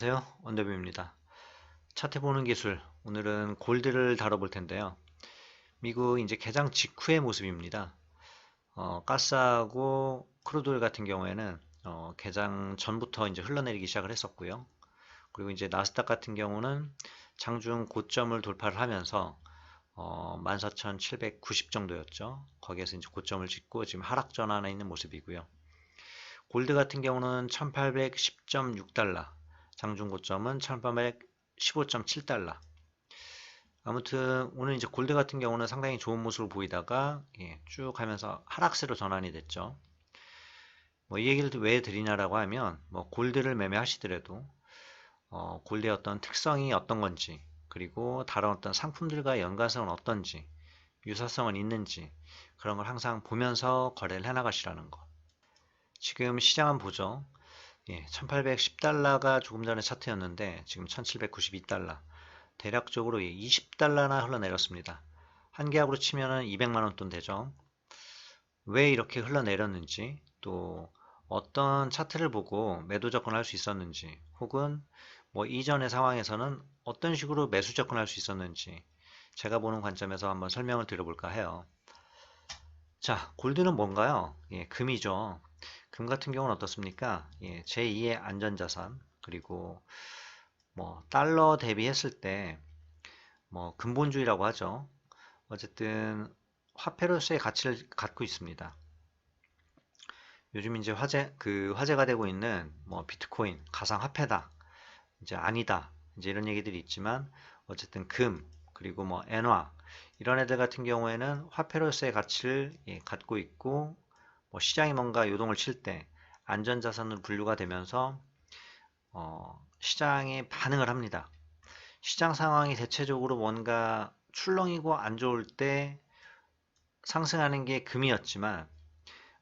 안녕하세요. 원더뷰입니다. 차트 보는 기술. 오늘은 골드를 다뤄볼 텐데요. 미국 이제 개장 직후의 모습입니다. 가스하고 크루드 같은 경우에는 개장 전부터 이제 흘러내리기 시작을 했었고요. 그리고 이제 나스닥 같은 경우는 장중 고점을 돌파를 하면서 14,790 정도였죠. 거기에서 이제 고점을 찍고 지금 하락 전환에 있는 모습이고요. 골드 같은 경우는 1810.6달러, 장중 고점은 1815.7달러. 아무튼 오늘 이제 골드 같은 경우는 상당히 좋은 모습을 보이다가 쭉 하면서 하락세로 전환이 됐죠. 뭐 이 얘기를 왜 드리냐라고 하면 뭐 골드를 매매하시더라도 골드의 어떤 특성이 어떤 건지, 그리고 다른 어떤 상품들과 연관성은 어떤지, 유사성은 있는지, 그런 걸 항상 보면서 거래를 해나가시라는 거. 지금 시장은 보죠. 1810달러가 조금 전에 차트였는데 지금 1792달러. 대략적으로 20달러나 흘러내렸습니다. 한 계약으로 치면은 200만 원 돈 되죠. 왜 이렇게 흘러내렸는지, 또 어떤 차트를 보고 매도 접근할 수 있었는지, 혹은 뭐 이전의 상황에서는 어떤 식으로 매수 접근할 수 있었는지 제가 보는 관점에서 한번 설명을 드려볼까 해요. 자, 골드는 뭔가요? 금이죠. 금 같은 경우는 어떻습니까? 제2의 안전자산, 그리고 뭐 달러 대비했을 때 뭐 근본주의라고 하죠. 어쨌든 화폐로서의 가치를 갖고 있습니다. 요즘 이제 화제가 되고 있는 뭐 비트코인, 가상화폐다, 이제 아니다, 이제 이런 얘기들이 있지만 어쨌든 금, 그리고 뭐 엔화 이런 애들 같은 경우에는 화폐로서의 가치를 갖고 있고, 뭐 시장이 뭔가 요동을 칠 때 안전자산으로 분류가 되면서 시장에 반응을 합니다. 시장 상황이 대체적으로 뭔가 출렁이고 안 좋을 때 상승하는 게 금이었지만,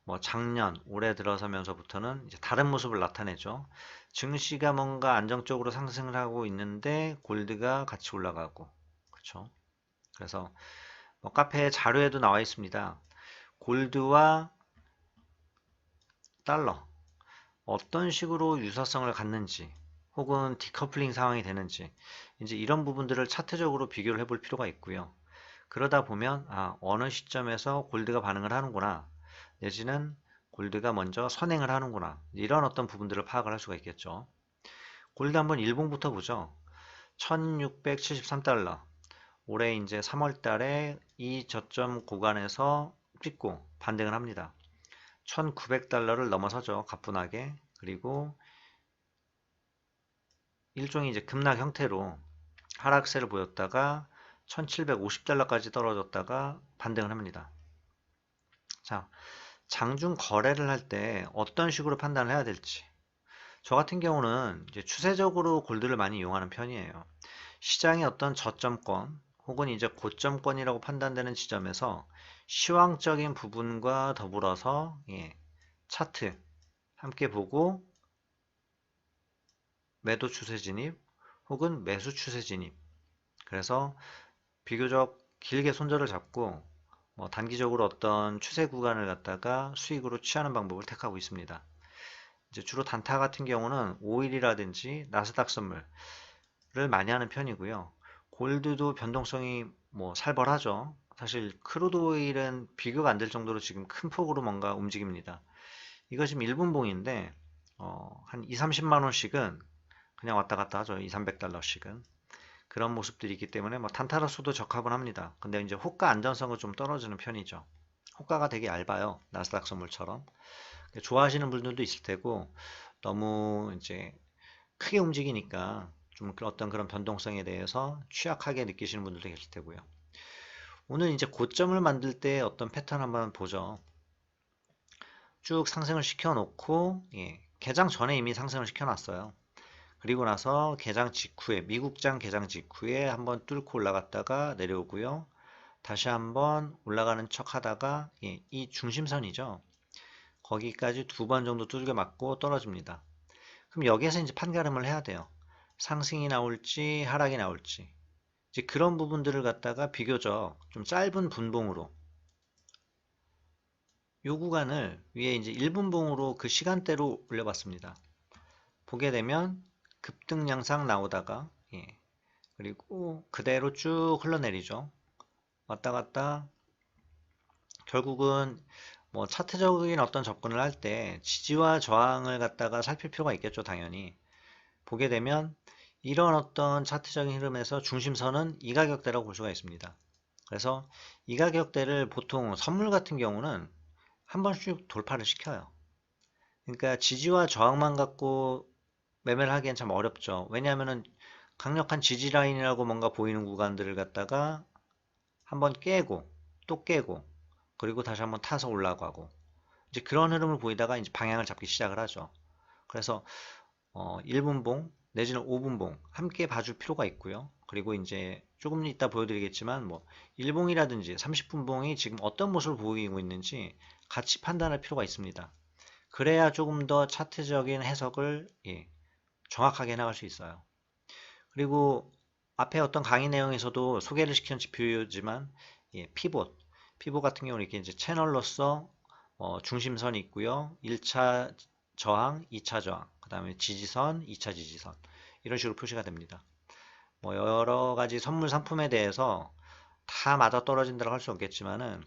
뭐 작년, 올해 들어서면서부터는 이제 다른 모습을 나타내죠. 증시가 뭔가 안정적으로 상승을 하고 있는데 골드가 같이 올라가고, 그렇죠? 그래서 뭐 카페 자료에도 나와 있습니다. 골드와 달러 어떤 식으로 유사성을 갖는지, 혹은 디커플링 상황이 되는지, 이제 이런 부분들을 차트적으로 비교를 해볼 필요가 있고요. 그러다 보면 어느 시점에서 골드가 반응을 하는구나, 내지는 골드가 먼저 선행을 하는구나, 이런 어떤 부분들을 파악을 할 수가 있겠죠. 골드 한번 일봉부터 보죠. 1673달러. 올해 이제 3월 달에 이 저점 구간에서 찍고 반등을 합니다. 1900달러를 넘어서죠. 가뿐하게. 그리고 일종의 이제 급락 형태로 하락세를 보였다가 1750달러까지 떨어졌다가 반등을 합니다. 자, 장중 거래를 할 때 어떤 식으로 판단을 해야 될지. 저 같은 경우는 이제 추세적으로 골드를 많이 이용하는 편이에요. 시장의 어떤 저점권 혹은 이제 고점권이라고 판단되는 지점에서 시황적인 부분과 더불어서 차트 함께 보고 매도 추세 진입 혹은 매수 추세 진입. 그래서 비교적 길게 손절을 잡고 뭐 단기적으로 어떤 추세 구간을 갖다가 수익으로 취하는 방법을 택하고 있습니다. 이제 주로 단타 같은 경우는 오일이라든지 나스닥 선물을 많이 하는 편이고요. 골드도 변동성이 뭐 살벌하죠. 사실 크루드 오일은 비교가 안 될 정도로 지금 큰 폭으로 뭔가 움직입니다. 이거 지금 1분봉인데 한 2, 30만 원씩은 그냥 왔다 갔다 하죠. 2, 300달러씩은. 그런 모습들이 있기 때문에 뭐 단타로서도 적합은 합니다. 근데 이제 호가 안전성은 좀 떨어지는 편이죠. 호가가 되게 얇아요. 나스닥 선물처럼. 좋아하시는 분들도 있을 테고, 너무 이제 크게 움직이니까 좀 어떤 그런 변동성에 대해서 취약하게 느끼시는 분들도 계실 테고요. 오늘 이제 고점을 만들 때 어떤 패턴 한번 보죠. 쭉 상승을 시켜 놓고, 개장 전에 이미 상승을 시켜 놨어요. 그리고 나서 개장 직후에, 미국장 개장 직후에 한번 뚫고 올라갔다가 내려오고요. 다시 한번 올라가는 척 하다가 이 중심선이죠. 거기까지 두 번 정도 두들겨 맞고 떨어집니다. 그럼 여기에서 이제 판가름을 해야 돼요. 상승이 나올지 하락이 나올지. 이제 그런 부분들을 갖다가 비교적 좀 짧은 분봉으로 요 구간을 위에 이제 1분봉으로 그 시간대로 올려봤습니다. 보게 되면 급등 양상 나오다가 그리고 그대로 쭉 흘러내리죠. 왔다 갔다 결국은 뭐 차트적인 어떤 접근을 할 때 지지와 저항을 갖다가 살필 필요가 있겠죠, 당연히. 보게 되면 이런 어떤 차트적인 흐름에서 중심선은 이 가격대라고 볼 수가 있습니다. 그래서 이 가격대를 보통 선물 같은 경우는 한 번씩 돌파를 시켜요. 그러니까 지지와 저항만 갖고 매매를 하기엔 참 어렵죠. 왜냐하면은 강력한 지지 라인이라고 뭔가 보이는 구간들을 갖다가 한번 깨고 또 깨고 그리고 다시 한번 타서 올라가고 이제 그런 흐름을 보이다가 이제 방향을 잡기 시작을 하죠. 그래서 1분봉 내지는 5분봉 함께 봐줄 필요가 있고요. 그리고 이제 조금 이따 보여드리겠지만 뭐 1봉이라든지 30분봉이 지금 어떤 모습을 보이고 있는지 같이 판단할 필요가 있습니다. 그래야 조금 더 차트적인 해석을 정확하게 나갈 수 있어요. 그리고 앞에 어떤 강의 내용에서도 소개를 시킨 지표지만 피봇 같은 경우는 이렇게 이제 채널로서 중심선이 있고요. 1차 저항, 2차 저항, 그 다음에 지지선, 2차 지지선 이런 식으로 표시가 됩니다. 뭐 여러 가지 선물 상품에 대해서 다 맞아떨어진다고 할 수 없겠지만은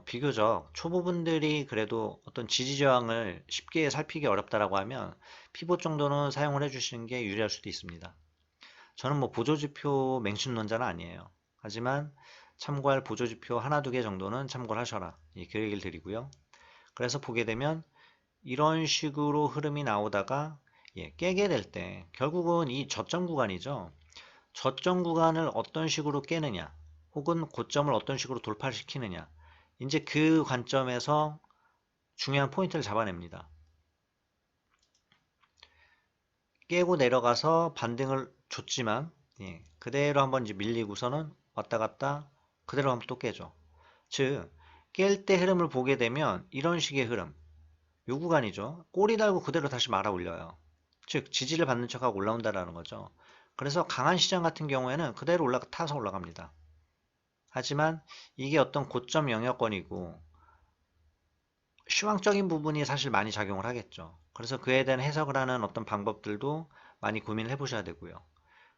비교적 초보분들이 그래도 어떤 지지 저항을 쉽게 살피기 어렵다라고 하면 피봇 정도는 사용을 해주시는 게 유리할 수도 있습니다. 저는 뭐 보조지표 맹신론자는 아니에요. 하지만 참고할 보조지표 하나 두 개 정도는 참고를 하셔라. 그 얘기를 드리고요. 그래서 보게 되면 이런 식으로 흐름이 나오다가 깨게 될 때 결국은 이 저점 구간이죠. 저점 구간을 어떤 식으로 깨느냐 혹은 고점을 어떤 식으로 돌파시키느냐 이제 그 관점에서 중요한 포인트를 잡아냅니다. 깨고 내려가서 반등을 줬지만 그대로 한번 이제 밀리고서는 왔다 갔다 그대로 한번 또 깨죠. 즉 깰 때 흐름을 보게 되면 이런 식의 흐름 요 구간이죠. 꼬리 달고 그대로 다시 말아 올려요. 즉 지지를 받는 척하고 올라온다라는 거죠. 그래서 강한 시장 같은 경우에는 그대로 타서 올라갑니다. 하지만 이게 어떤 고점 영역권이고 시황적인 부분이 사실 많이 작용을 하겠죠. 그래서 그에 대한 해석을 하는 어떤 방법들도 많이 고민을 해보셔야 되고요.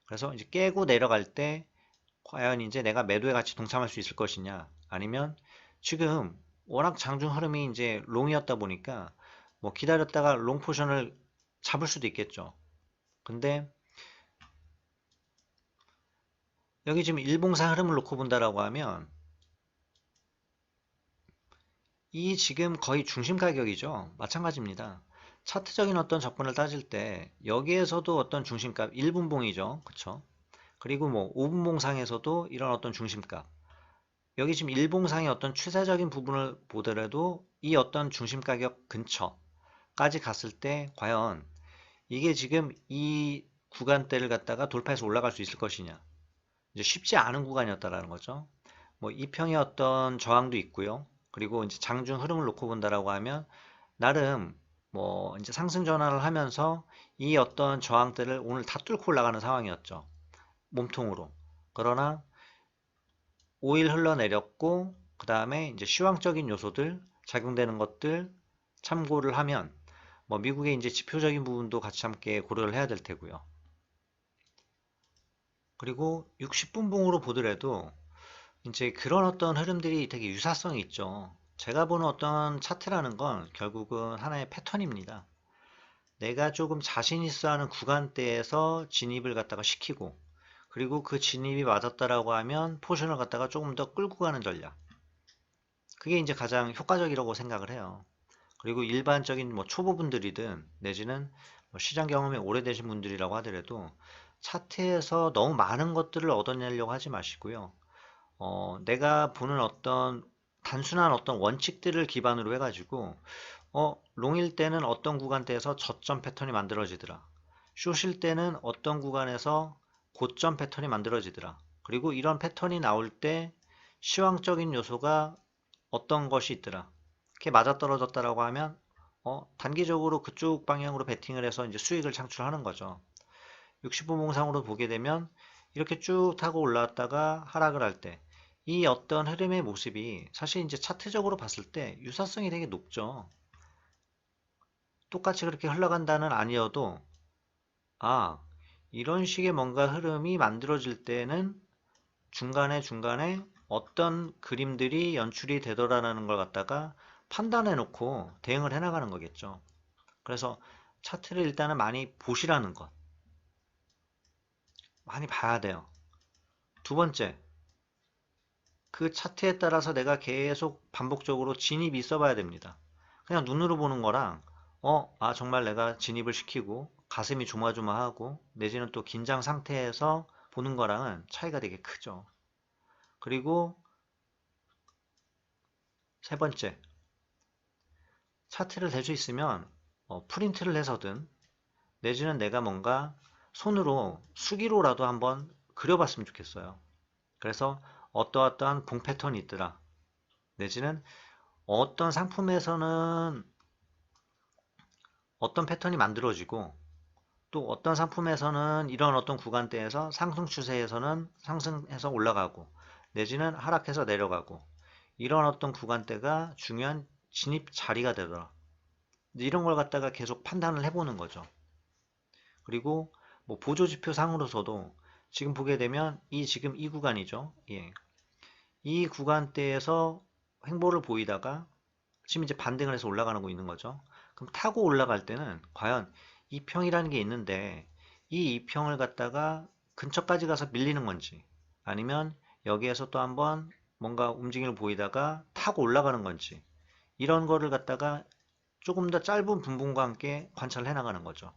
그래서 이제 깨고 내려갈 때 과연 이제 내가 매도에 같이 동참할 수 있을 것이냐 아니면 지금 워낙 장중 흐름이 이제 롱이었다 보니까 뭐 기다렸다가 롱 포션을 잡을 수도 있겠죠. 근데 여기 지금 일봉상 흐름을 놓고 본다라고 하면 이 지금 거의 중심 가격이죠. 마찬가지입니다. 차트적인 어떤 접근을 따질 때 여기에서도 어떤 중심값 1분봉이죠. 그쵸? 그리고 뭐 5분봉상에서도 이런 어떤 중심값 여기 지금 일봉상의 어떤 추세적인 부분을 보더라도 이 어떤 중심 가격 근처까지 갔을 때 과연 이게 지금 이 구간대를 갖다가 돌파해서 올라갈 수 있을 것이냐 이제 쉽지 않은 구간이었다라는 거죠. 뭐 이평의 어떤 저항도 있고요. 그리고 이제 장중 흐름을 놓고 본다라고 하면 나름 뭐 이제 상승 전환을 하면서 이 어떤 저항대를 오늘 다 뚫고 올라가는 상황이었죠. 몸통으로. 그러나 5일 흘러내렸고 그 다음에 이제 시황적인 요소들 작용되는 것들 참고를 하면 뭐 미국의 이제 지표적인 부분도 같이 함께 고려를 해야 될 테고요. 그리고 60분봉으로 보더라도 이제 그런 어떤 흐름들이 되게 유사성이 있죠. 제가 보는 어떤 차트라는 건 결국은 하나의 패턴입니다. 내가 조금 자신 있어 하는 구간대에서 진입을 갖다가 시키고 그리고 그 진입이 맞았다라고 하면 포션을 갖다가 조금 더 끌고 가는 전략. 그게 이제 가장 효과적이라고 생각을 해요. 그리고 일반적인 뭐 초보분들이든 내지는 뭐 시장 경험이 오래되신 분들이라고 하더라도 차트에서 너무 많은 것들을 얻어내려고 하지 마시고요. 내가 보는 어떤 단순한 어떤 원칙들을 기반으로 해가지고 롱일 때는 어떤 구간대에서 저점 패턴이 만들어지더라. 숏일 때는 어떤 구간에서 고점 패턴이 만들어지더라. 그리고 이런 패턴이 나올 때 시황적인 요소가 어떤 것이 있더라. 이렇게 맞아떨어졌다라고 하면 단기적으로 그쪽 방향으로 베팅을 해서 이제 수익을 창출하는 거죠. 60분봉상으로 보게 되면 이렇게 쭉 타고 올라왔다가 하락을 할 때 이 어떤 흐름의 모습이 사실 이제 차트적으로 봤을 때 유사성이 되게 높죠. 똑같이 그렇게 흘러간다는 아니어도 아, 이런 식의 뭔가 흐름이 만들어질 때는 중간에 어떤 그림들이 연출이 되더라라는 걸 갖다가 판단해 놓고 대응을 해 나가는 거겠죠. 그래서 차트를 일단은 많이 보시라는 것. 많이 봐야 돼요. 두 번째, 그 차트에 따라서 내가 계속 반복적으로 진입이 있어 봐야 됩니다. 그냥 눈으로 보는 거랑, 정말 내가 진입을 시키고 가슴이 조마조마하고 내지는 또 긴장 상태에서 보는 거랑은 차이가 되게 크죠. 그리고 세 번째, 차트를 댈 수 있으면 프린트를 해서든 내지는 내가 뭔가 손으로 수기로라도 한번 그려봤으면 좋겠어요. 그래서 어떠어떠한 봉 패턴이 있더라. 내지는 어떤 상품에서는 어떤 패턴이 만들어지고 또 어떤 상품에서는 이런 어떤 구간대에서 상승 추세에서는 상승해서 올라가고 내지는 하락해서 내려가고 이런 어떤 구간대가 중요한 진입 자리가 되더라. 이런 걸 갖다가 계속 판단을 해보는 거죠. 그리고 뭐 보조지표 상으로서도 지금 보게 되면 지금 이 구간이죠. 예. 이 구간대에서 횡보를 보이다가 지금 이제 반등을 해서 올라가는 거 있는 거죠. 그럼 타고 올라갈 때는 과연 이평이라는 게 있는데 이 이평을 갖다가 근처까지 가서 밀리는 건지 아니면 여기에서 또 한번 뭔가 움직임을 보이다가 타고 올라가는 건지 이런 거를 갖다가 조금 더 짧은 분봉과 함께 관찰을 해 나가는 거죠.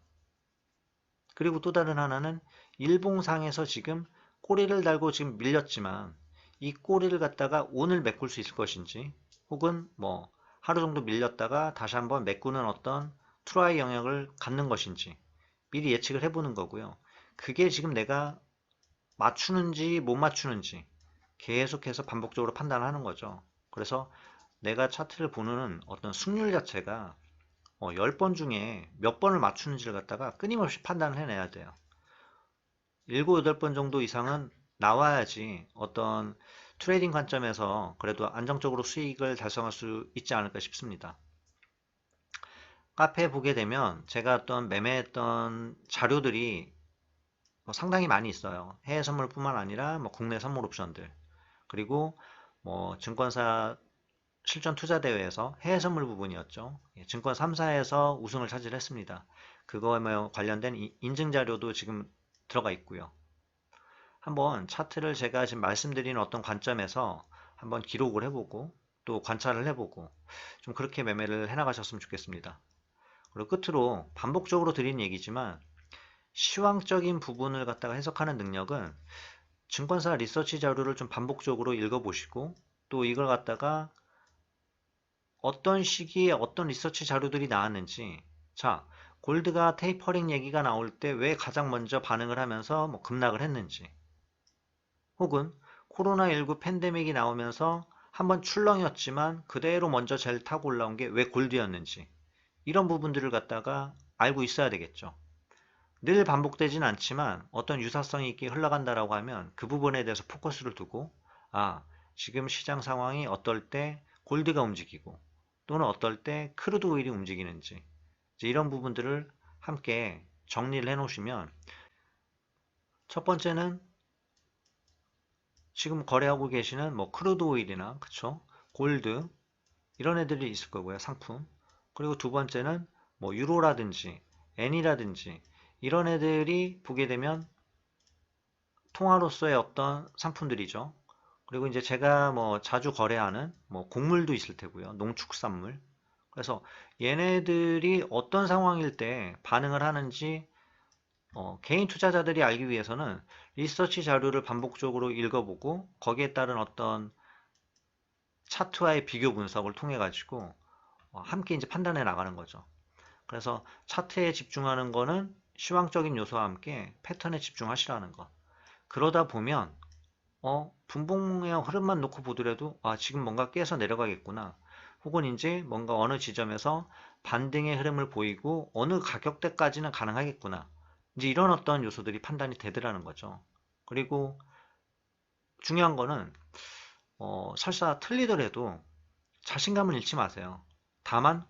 그리고 또 다른 하나는 일봉상에서 지금 꼬리를 달고 지금 밀렸지만 이 꼬리를 갖다가 오늘 메꿀 수 있을 것인지 혹은 뭐 하루 정도 밀렸다가 다시 한번 메꾸는 어떤 트라이 영역을 갖는 것인지 미리 예측을 해보는 거고요. 그게 지금 내가 맞추는지 못 맞추는지 계속해서 반복적으로 판단하는 거죠. 그래서 내가 차트를 보는 어떤 승률 자체가 10번 중에 몇 번을 맞추는지를 갖다가 끊임없이 판단을 해내야 돼요. 7, 8번 정도 이상은 나와야지 어떤 트레이딩 관점에서 그래도 안정적으로 수익을 달성할 수 있지 않을까 싶습니다. 카페에 보게 되면 제가 어떤 매매했던 자료들이 상당히 많이 있어요. 해외 선물뿐만 아니라 뭐 국내 선물 옵션들 그리고 뭐 증권사 실전 투자 대회에서 해외 선물 부분이었죠. 증권 3사에서 우승을 차지했습니다. 그거에 관련된 인증 자료도 지금 들어가 있고요. 한번 차트를 제가 지금 말씀드린 어떤 관점에서 한번 기록을 해보고 또 관찰을 해보고 좀 그렇게 매매를 해나가셨으면 좋겠습니다. 그리고 끝으로 반복적으로 드린 얘기지만 시황적인 부분을 갖다가 해석하는 능력은 증권사 리서치 자료를 좀 반복적으로 읽어보시고 또 이걸 갖다가 어떤 시기에 어떤 리서치 자료들이 나왔는지 자 골드가 테이퍼링 얘기가 나올 때 왜 가장 먼저 반응을 하면서 뭐 급락을 했는지 혹은 코로나19 팬데믹이 나오면서 한번 출렁이었지만 그대로 먼저 젤 타고 올라온 게 왜 골드였는지 이런 부분들을 갖다가 알고 있어야 되겠죠. 늘 반복되진 않지만 어떤 유사성이 있게 흘러간다라고 하면 그 부분에 대해서 포커스를 두고 지금 시장 상황이 어떨 때 골드가 움직이고 또는 어떨 때 크루드 오일이 움직이는지 이런 부분들을 함께 정리를 해 놓으시면 첫 번째는 지금 거래하고 계시는 뭐 크루드 오일이나 그쵸? 골드 이런 애들이 있을 거고요. 상품. 그리고 두 번째는 뭐 유로라든지 엔이라든지 이런 애들이 보게 되면 통화로서의 어떤 상품들이죠. 그리고 이제 제가 뭐 자주 거래하는 뭐 곡물도 있을 테고요. 농축산물. 그래서 얘네들이 어떤 상황일 때 반응을 하는지 개인 투자자들이 알기 위해서는 리서치 자료를 반복적으로 읽어보고 거기에 따른 어떤 차트와의 비교 분석을 통해 가지고 함께 이제 판단해 나가는 거죠. 그래서 차트에 집중하는 거는 시황적인 요소와 함께 패턴에 집중하시라는 것. 그러다 보면 분봉의 흐름만 놓고 보더라도 지금 뭔가 깨서 내려가겠구나. 혹은 이제 뭔가 어느 지점에서 반등의 흐름을 보이고 어느 가격대까지는 가능하겠구나. 이제 이런 어떤 요소들이 판단이 되더라는 거죠. 그리고 중요한 거는 설사 틀리더라도 자신감을 잃지 마세요. 다만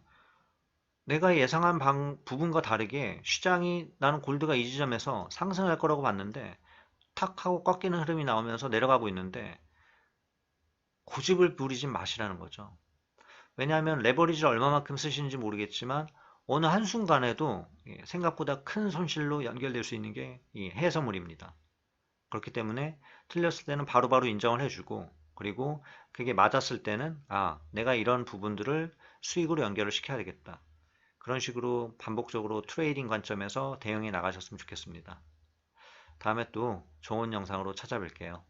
내가 예상한 부분과 다르게 시장이 나는 골드가 이 지점에서 상승할 거라고 봤는데 탁 하고 꺾이는 흐름이 나오면서 내려가고 있는데 고집을 부리지 마시라는 거죠. 왜냐하면 레버리지를 얼마만큼 쓰시는지 모르겠지만 어느 한순간에도 생각보다 큰 손실로 연결될 수 있는 게 이 해서물입니다. 그렇기 때문에 틀렸을 때는 바로바로 인정을 해주고 그리고 그게 맞았을 때는 내가 이런 부분들을 수익으로 연결을 시켜야 되겠다. 그런 식으로 반복적으로 트레이딩 관점에서 대응해 나가셨으면 좋겠습니다. 다음에 또 좋은 영상으로 찾아뵐게요.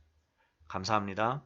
감사합니다.